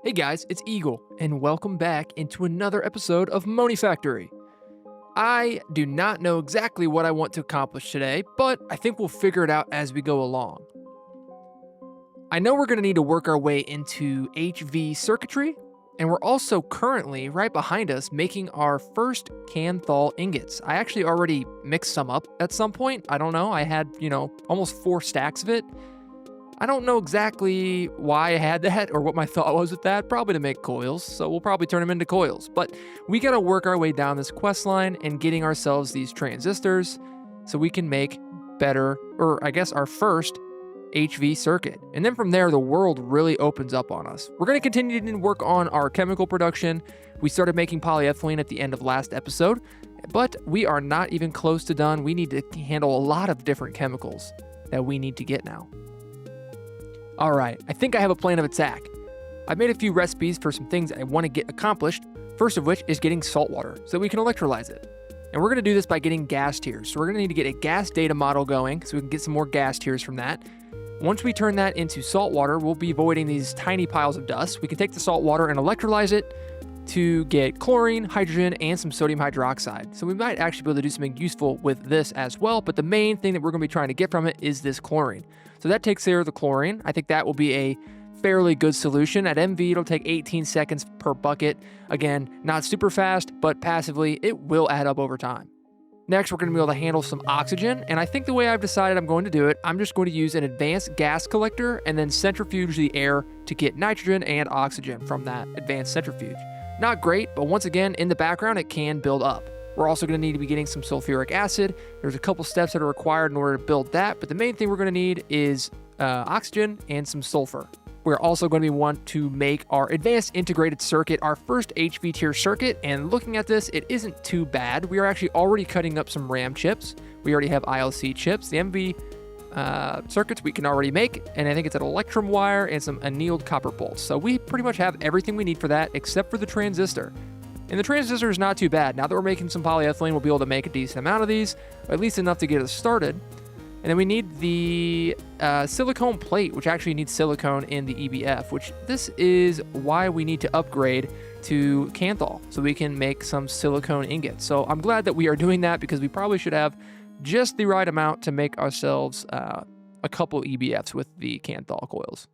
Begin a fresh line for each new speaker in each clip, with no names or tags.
Hey guys, it's Eagle, and welcome back into another episode of Monifactory. I do not know exactly what I want to accomplish today, but I think we'll figure it out as we go along. I know we're going to need to work our way into HV circuitry, and we're also currently, right behind us, making our first Kanthal ingots. I actually already mixed some up at some point. I don't know, I had, almost 4 stacks of it. I don't know exactly why I had that or what my thought was with that, probably to make coils, so we'll probably turn them into coils. But we gotta work our way down this quest line and getting ourselves these transistors so we can make better, or I guess our first HV circuit. And then from there, the world really opens up on us. We're gonna continue to work on our chemical production. We started making polyethylene at the end of last episode, but we are not even close to done. We need to handle a lot of different chemicals that we need to get now. All right, I think I have a plan of attack. I've made a few recipes for some things I want to get accomplished, first of which is getting salt water so that we can electrolyze it. And we're going to do this by getting gas tiers. So we're going to need to get a gas data model going so we can get some more gas tiers from that. Once we turn that into salt water, we'll be voiding these tiny piles of dust. We can take the salt water and electrolyze it to get chlorine, hydrogen, and some sodium hydroxide. So we might actually be able to do something useful with this as well, but the main thing that we're going to be trying to get from it is this chlorine. So that takes care of the chlorine. I think that will be a fairly good solution. At MV, it'll take 18 seconds per bucket. Again, not super fast, but passively, it will add up over time. Next, we're going to be able to handle some oxygen, and I think the way I've decided I'm going to do it, I'm just going to use an advanced gas collector and then centrifuge the air to get nitrogen and oxygen from that advanced centrifuge. Not great, but once again, in the background, it can build up. We're also going to need to be getting some sulfuric acid. There's a couple steps that are required in order to build that, but the main thing we're going to need is oxygen and some sulfur. We're also going to want to make our advanced integrated circuit, our first HV tier circuit, and looking at this, it isn't too bad. We are actually already cutting up some RAM chips. We already have ILC chips. The MV circuits we can already make, and I think it's an electrum wire and some annealed copper bolts. So we pretty much have everything we need for that except for the transistor. And the transistor is not too bad. Now that we're making some polyethylene, we'll be able to make a decent amount of these, or at least enough to get us started. And then we need the silicone plate, which actually needs silicone in the EBF, which this is why we need to upgrade to Kanthal, so we can make some silicone ingots. So I'm glad that we are doing that because we probably should have just the right amount to make ourselves a couple EBFs with the Kanthal coils.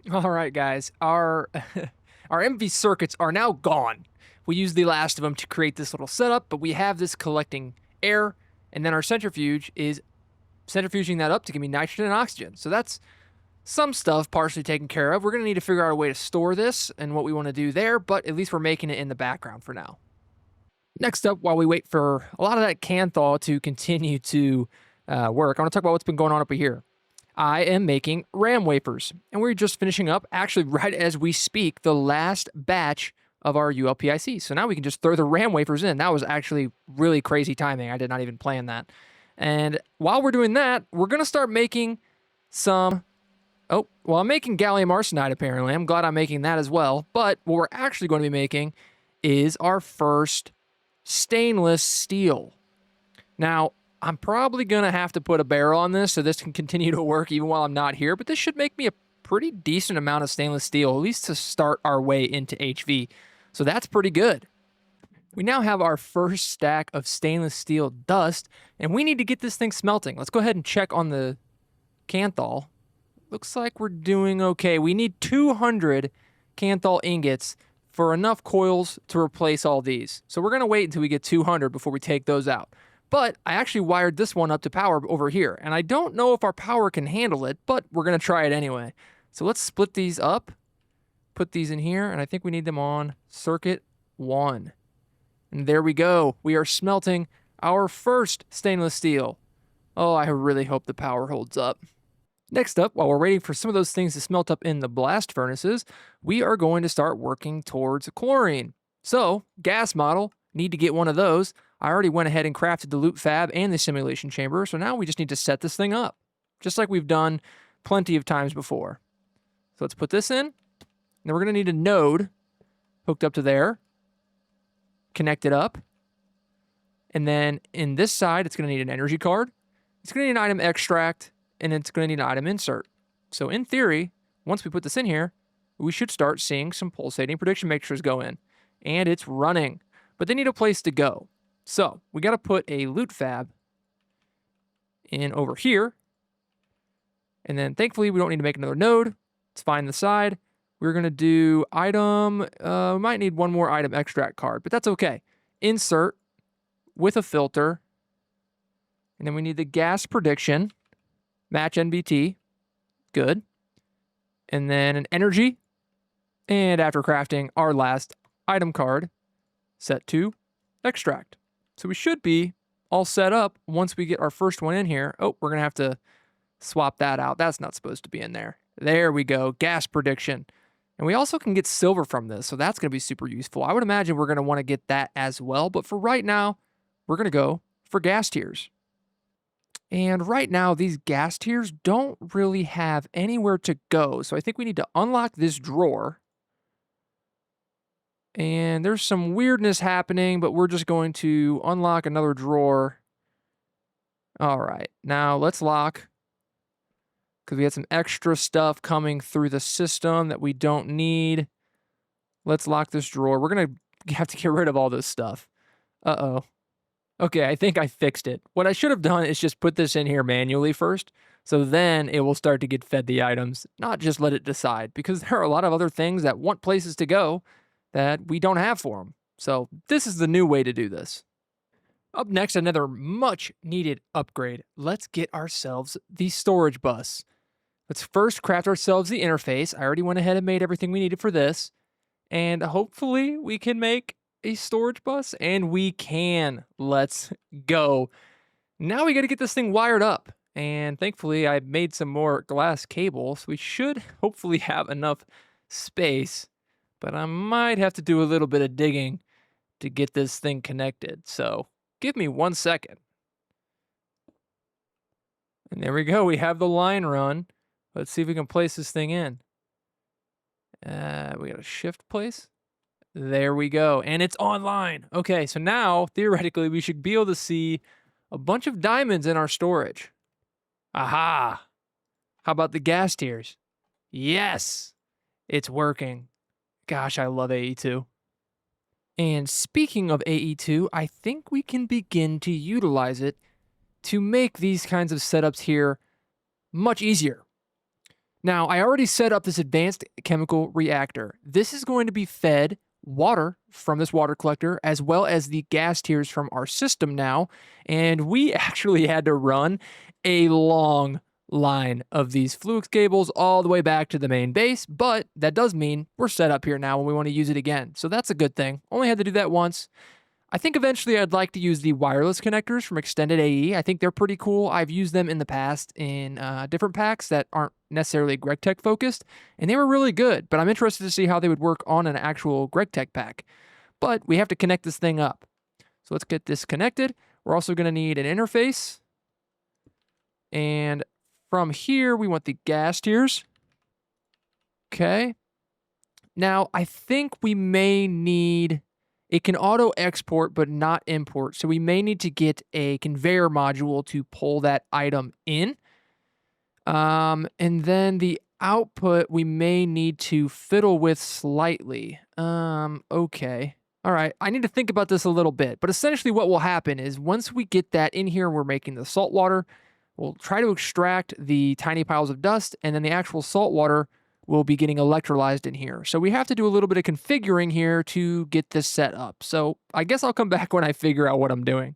All right, guys, our MV circuits are now gone. We used the last of them to create this little setup, but we have this collecting air, and then our centrifuge is centrifuging that up to give me nitrogen and oxygen. So that's some stuff partially taken care of. We're going to need to figure out a way to store this and what we want to do there, but at least we're making it in the background for now. Next up, while we wait for a lot of that Kanthal to continue to work, I want to talk about what's been going on up here. I am making RAM wafers, and we're just finishing up, actually right as we speak, the last batch of our ULPIC. So now we can just throw the RAM wafers in. That was actually really crazy timing. I did not even plan that. And while we're doing that, we're going to start making some... Oh, well, I'm making gallium arsenide, apparently. I'm glad I'm making that as well. But what we're actually going to be making is our first stainless steel. Now, I'm probably going to have to put a barrel on this so this can continue to work even while I'm not here, but this should make me a pretty decent amount of stainless steel, at least to start our way into HV. So that's pretty good. We now have our first stack of stainless steel dust, and we need to get this thing smelting. Let's go ahead and check on the Kanthal. Looks like we're doing okay. We need 200 Kanthal ingots for enough coils to replace all these. So we're going to wait until we get 200 before we take those out. But I actually wired this one up to power over here, and I don't know if our power can handle it, but we're going to try it anyway. So let's split these up, put these in here, and I think we need them on circuit 1. And there we go. We are smelting our first stainless steel. Oh, I really hope the power holds up. Next up, while we're waiting for some of those things to smelt up in the blast furnaces, we are going to start working towards chlorine. So, gas model, need to get one of those. I already went ahead and crafted the loop fab and the simulation chamber, so now we just need to set this thing up, just like we've done plenty of times before. So let's put this in. Now we're going to need a node hooked up to there, connect it up, And then in this side, it's going to need an energy card. It's going to need an item extract, and it's going to need an item insert. So in theory, once we put this in here, we should start seeing some pulsating prediction matrixes go in. And it's running, but they need a place to go. So we got to put a loot fab in over here. And then thankfully, we don't need to make another node. Let's find the side. We're going to do item. We might need one more item extract card, but that's okay. Insert with a filter. And then we need the gas prediction. Match NBT. Good. And then an energy. And after crafting, our last item card. Set to extract. So we should be all set up once we get our first one in here. Oh, we're going to have to swap that out. That's not supposed to be in there. There we go. Gas prediction. And we also can get silver from this, so that's going to be super useful. I would imagine we're going to want to get that as well, but for right now, we're going to go for gas tiers. And right now, these gas tiers don't really have anywhere to go, so I think we need to unlock this drawer. And there's some weirdness happening, but we're just going to unlock another drawer. All right, now let's lock, because we had some extra stuff coming through the system that we don't need. Let's lock this drawer. We're going to have to get rid of all this stuff. Uh-oh. Okay, I think I fixed it. What I should have done is just put this in here manually first, so then it will start to get fed the items, not just let it decide, because there are a lot of other things that want places to go that we don't have for them. So this is the new way to do this. Up next, another much needed upgrade. Let's get ourselves the storage bus. Let's first craft ourselves the interface. I already went ahead and made everything we needed for this. And hopefully we can make a storage bus, and we can. Let's go. Now we got to get this thing wired up. And thankfully I made some more glass cables. We should hopefully have enough space, but I might have to do a little bit of digging to get this thing connected. So give me 1 second. And there we go. We have the line run. Let's see if we can place this thing in. We got a shift place. There we go. And it's online. Okay, so now, theoretically, we should be able to see a bunch of diamonds in our storage. Aha! How about the gas tiers? Yes! It's working. Gosh, I love AE2. And speaking of AE2, I think we can begin to utilize it to make these kinds of setups here much easier. Now, I already set up this advanced chemical reactor. This is going to be fed water from this water collector, as well as the gas tiers from our system now. And we actually had to run a long line of these flux cables all the way back to the main base, but that does mean we're set up here now when we want to use it again. So that's a good thing. Only had to do that once. I think eventually I'd like to use the wireless connectors from Extended AE. I think they're pretty cool. I've used them in the past in different packs that aren't necessarily GregTech focused, and they were really good, but I'm interested to see how they would work on an actual GregTech pack. But we have to connect this thing up. So let's get this connected. We're also going to need an interface. And from here, we want the gas tiers. Okay. Now, I think we may need... It can auto export, but not import. So we may need to get a conveyor module to pull that item in. And then the output, we may need to fiddle with slightly. Okay. All right. I need to think about this a little bit. But essentially what will happen is once we get that in here, we're making the salt water. We'll try to extract the tiny piles of dust, and then the actual salt water will be getting electrolyzed in here. So we have to do a little bit of configuring here to get this set up. So I guess I'll come back when I figure out what I'm doing.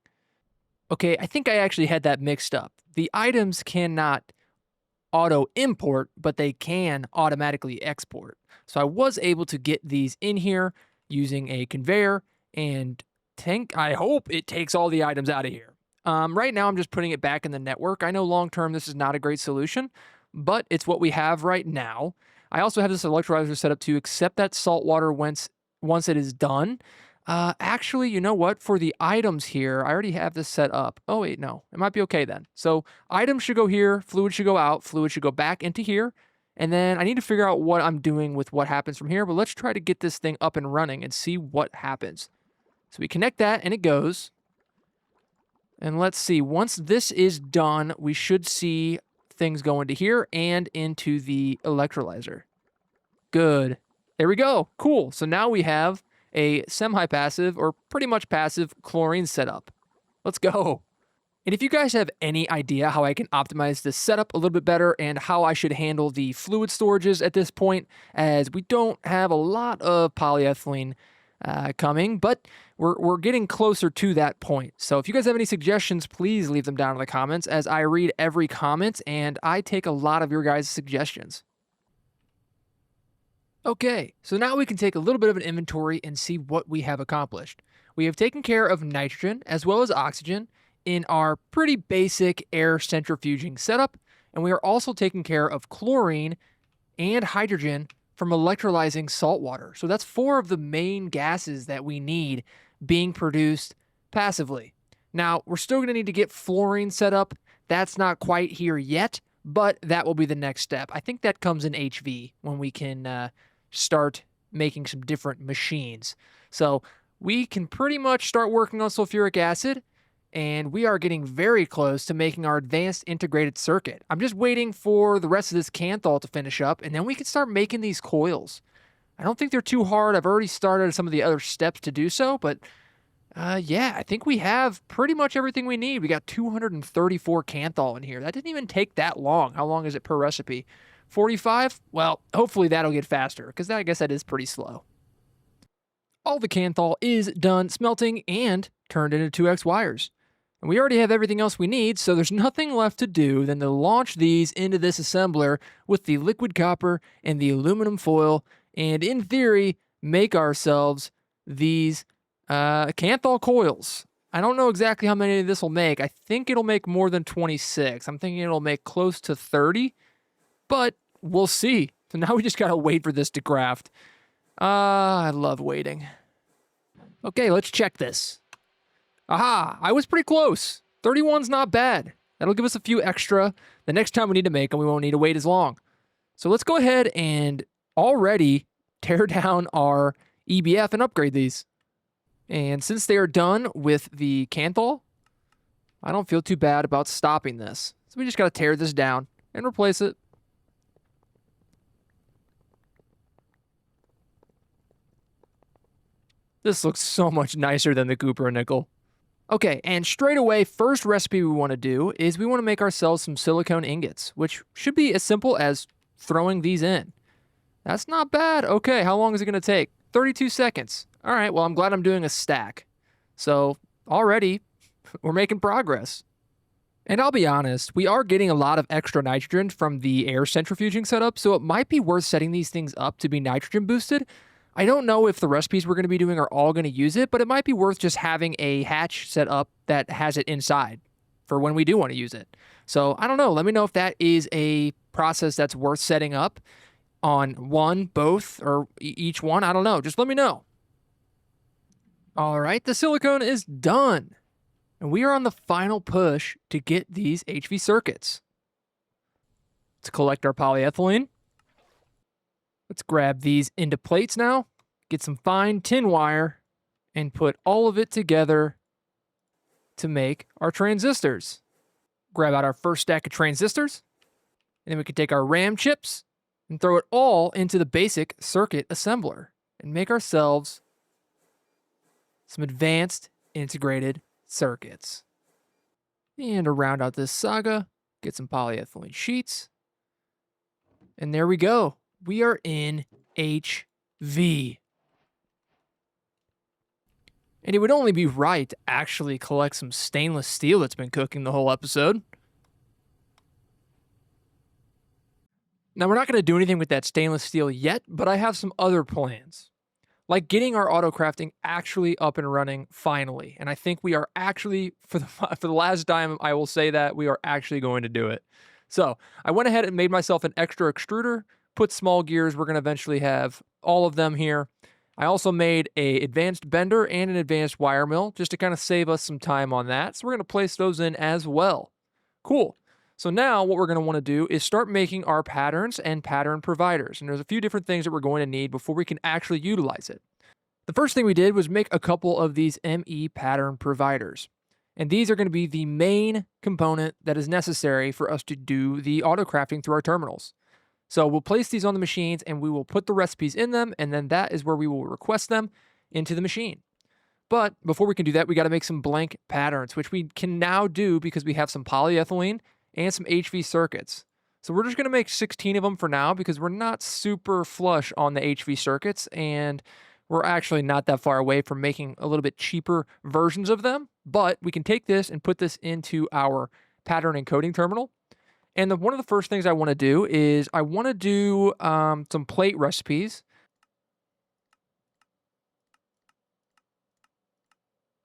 Okay, I think I actually had that mixed up. The items cannot auto import, but they can automatically export. So I was able to get these in here using a conveyor, and I hope it takes all the items out of here. Right now I'm just putting it back in the network. I know long-term this is not a great solution, but it's what we have right now. I also have this electrolyzer set up to accept that salt water once it is done. Actually, you know what? For the items here, I already have this set up. Oh, wait, no. It might be okay then. So items should go here. Fluid should go out. Fluid should go back into here. And then I need to figure out what I'm doing with what happens from here. But let's try to get this thing up and running and see what happens. So we connect that, and it goes. And let's see, once this is done, we should see things go into here and into the electrolyzer. Good. There we go. Cool. So now we have a semi-passive or pretty much passive chlorine setup. Let's go. And if you guys have any idea how I can optimize this setup a little bit better and how I should handle the fluid storages at this point, as we don't have a lot of polyethylene coming, but we're getting closer to that point. So if you guys have any suggestions, please leave them down in the comments, as I read every comment and I take a lot of your guys' suggestions. Okay, so now we can take a little bit of an inventory and see what we have accomplished. We have taken care of nitrogen as well as oxygen in our pretty basic air centrifuging setup, and we are also taking care of chlorine and hydrogen from electrolyzing salt water. So that's 4 of the main gases that we need being produced passively. Now, we're still going to need to get fluorine set up. That's not quite here yet, but that will be the next step. I think that comes in HV when we can start making some different machines. So we can pretty much start working on sulfuric acid, and we are getting very close to making our advanced integrated circuit. I'm just waiting for the rest of this Kanthal to finish up, and then we can start making these coils. I don't think they're too hard. I've already started some of the other steps to do so, but yeah, I think we have pretty much everything we need. We got 234 Kanthal in here. That didn't even take that long. How long is it per recipe? 45? Well, hopefully that'll get faster, because I guess that is pretty slow. All the Kanthal is done smelting and turned into 2X wires. And we already have everything else we need, so there's nothing left to do than to launch these into this assembler with the liquid copper and the aluminum foil, and in theory, make ourselves these Kanthal coils. I don't know exactly how many this will make. I think it'll make more than 26. I'm thinking it'll make close to 30, but we'll see. So now we just gotta wait for this to craft. I love waiting. Okay, let's check this. Aha, I was pretty close. 31's not bad. That'll give us a few extra. The next time we need to make them, we won't need to wait as long. So let's go ahead and already tear down our EBF and upgrade these. And since they are done with the Kanthal, I don't feel too bad about stopping this. So we just got to tear this down and replace it. This looks so much nicer than the Cooper and Nickel. Okay, and straight away, first recipe we want to do is we want to make ourselves some silicone ingots, which should be as simple as throwing these in. That's not bad. Okay, how long is it going to take? 32 seconds. All right, well, I'm glad I'm doing a stack. So already, we're making progress. And I'll be honest, we are getting a lot of extra nitrogen from the air centrifuging setup, so it might be worth setting these things up to be nitrogen boosted. I don't know if the recipes we're going to be doing are all going to use it, but it might be worth just having a hatch set up that has it inside for when we do want to use it. So I don't know. Let me know if that is a process that's worth setting up on one, both, or each one. I don't know. Just let me know. All right, the silicone is done. And we are on the final push to get these HV circuits. Let's collect our polyethylene. Let's grab these into plates now, get some fine tin wire, and put all of it together to make our transistors. Grab out our first stack of transistors, and then we can take our RAM chips and throw it all into the basic circuit assembler and make ourselves some advanced integrated circuits. And to round out this saga, get some polyethylene sheets. And there we go. We are in HV. And it would only be right to actually collect some stainless steel that's been cooking the whole episode. Now, we're not going to do anything with that stainless steel yet, but I have some other plans. Like getting our autocrafting actually up and running finally. And I think we are actually, for the last time, I will say that we are actually going to do it. So I went ahead and made myself an extra extruder, put small gears. We're going to eventually have all of them here. I also made an advanced bender and an advanced wire mill just to kind of save us some time on that. So we're going to place those in as well. Cool. So now what we're going to want to do is start making our patterns and pattern providers. And there's a few different things that we're going to need before we can actually utilize it. The first thing we did was make a couple of these ME pattern providers. And these are going to be the main component that is necessary for us to do the autocrafting through our terminals. So we'll place these on the machines and we will put the recipes in them, and then that is where we will request them into the machine. But before we can do that, we got to make some blank patterns, which we can now do because we have some polyethylene and some HV circuits. So we're just going to make 16 of them for now because we're not super flush on the HV circuits, and we're actually not that far away from making a little bit cheaper versions of them. But we can take this and put this into our pattern encoding terminal. And one of the first things I want to do is I want to do some plate recipes.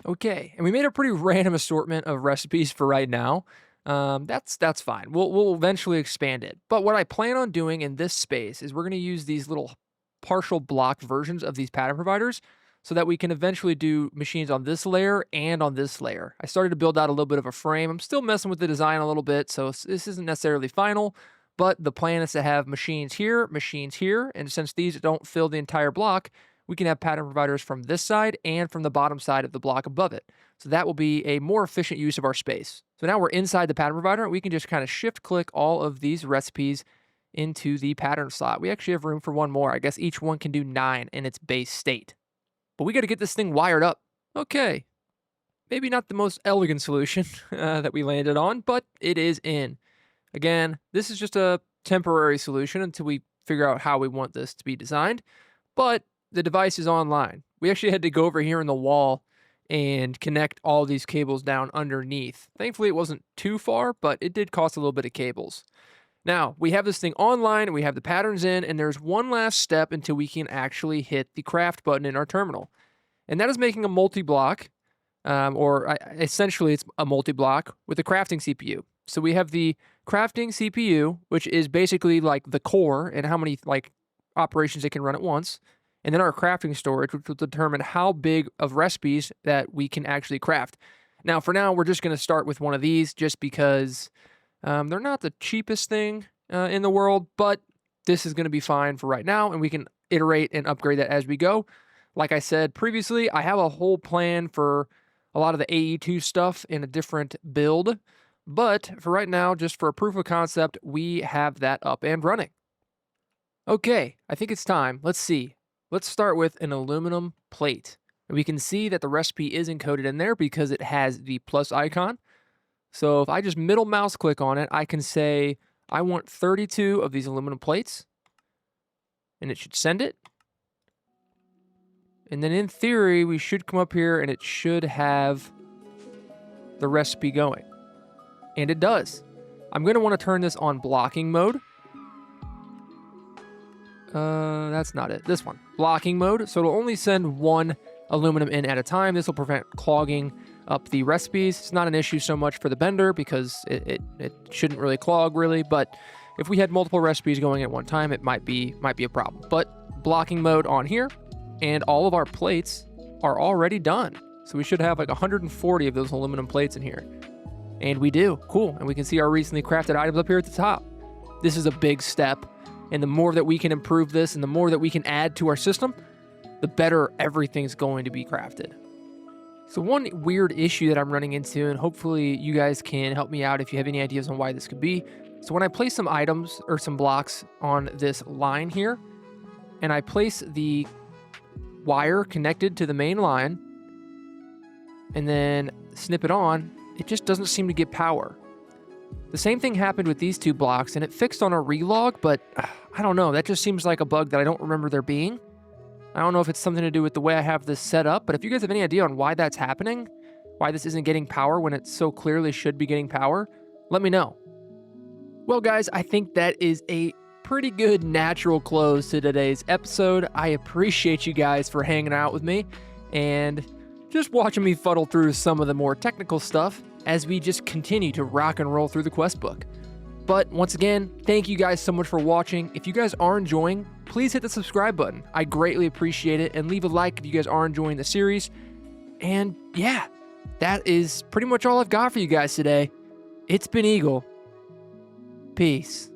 Okay, and we made a pretty random assortment of recipes for right now. That's fine. We'll eventually expand it. But what I plan on doing in this space is we're going to use these little partial block versions of these pattern providers so that we can eventually do machines on this layer and on this layer. I started to build out a little bit of a frame. I'm still messing with the design a little bit, so this isn't necessarily final, but the plan is to have machines here, and since these don't fill the entire block, we can have pattern providers from this side and from the bottom side of the block above it. So that will be a more efficient use of our space. So now we're inside the pattern provider. We can just kind of shift click all of these recipes into the pattern slot. We actually have room for one more. I guess each one can do 9 in its base state. But we got to get this thing wired up. Okay. Maybe not the most elegant solution that we landed on, but it is in. Again, this is just a temporary solution until we figure out how we want this to be designed. But the device is online. We actually had to go over here in the wall and connect all these cables down underneath. Thankfully, it wasn't too far, but it did cost a little bit of cables. Now, we have this thing online, and we have the patterns in, and there's one last step until we can actually hit the craft button in our terminal. And that is making a multi-block, essentially it's a multi-block with a crafting CPU. So we have the crafting CPU, which is basically like the core and how many operations it can run at once. And then our crafting storage, which will determine how big of recipes that we can actually craft. Now, for now, we're just going to start with one of these just because they're not the cheapest thing in the world, but this is going to be fine for right now, and we can iterate and upgrade that as we go. Like I said previously, I have a whole plan for a lot of the AE2 stuff in a different build, but for right now, just for a proof of concept, we have that up and running. Okay, I think it's time. Let's see. Let's start with an aluminum plate. We can see that the recipe is encoded in there because it has the plus icon. So if I just middle mouse click on it, I can say, I want 32 of these aluminum plates, and it should send it. And then in theory, we should come up here and it should have the recipe going. And it does. I'm going to want to turn this on blocking mode. That's not it. This one. Blocking mode. So it'll only send one aluminum in at a time. This will prevent clogging up the recipes. It's not an issue so much for the bender because it shouldn't really clog really, but if we had multiple recipes going at one time, it might be a problem. But blocking mode on here, and all of our plates are already done. So we should have like 140 of those aluminum plates in here. And we do. Cool. And we can see our recently crafted items up here at the top. This is a big step. And the more that we can improve this and the more that we can add to our system, the better everything's going to be crafted. So one weird issue that I'm running into, and hopefully you guys can help me out if you have any ideas on why this could be. So when I place some items or some blocks on this line here, and I place the wire connected to the main line, and then snip it on, it just doesn't seem to get power. The same thing happened with these two blocks, and it fixed on a relog, but I don't know. That just seems like a bug that I don't remember there being. I don't know if it's something to do with the way I have this set up, but if you guys have any idea on why that's happening, why this isn't getting power when it so clearly should be getting power, let me know. Well, guys, I think that is a pretty good natural close to today's episode. I appreciate you guys for hanging out with me and just watching me fuddle through some of the more technical stuff as we just continue to rock and roll through the quest book. But once again, thank you guys so much for watching. If you guys are enjoying, please hit the subscribe button. I greatly appreciate it, and leave a like if you guys are enjoying the series. And yeah, that is pretty much all I've got for you guys today. It's been Eagle. Peace.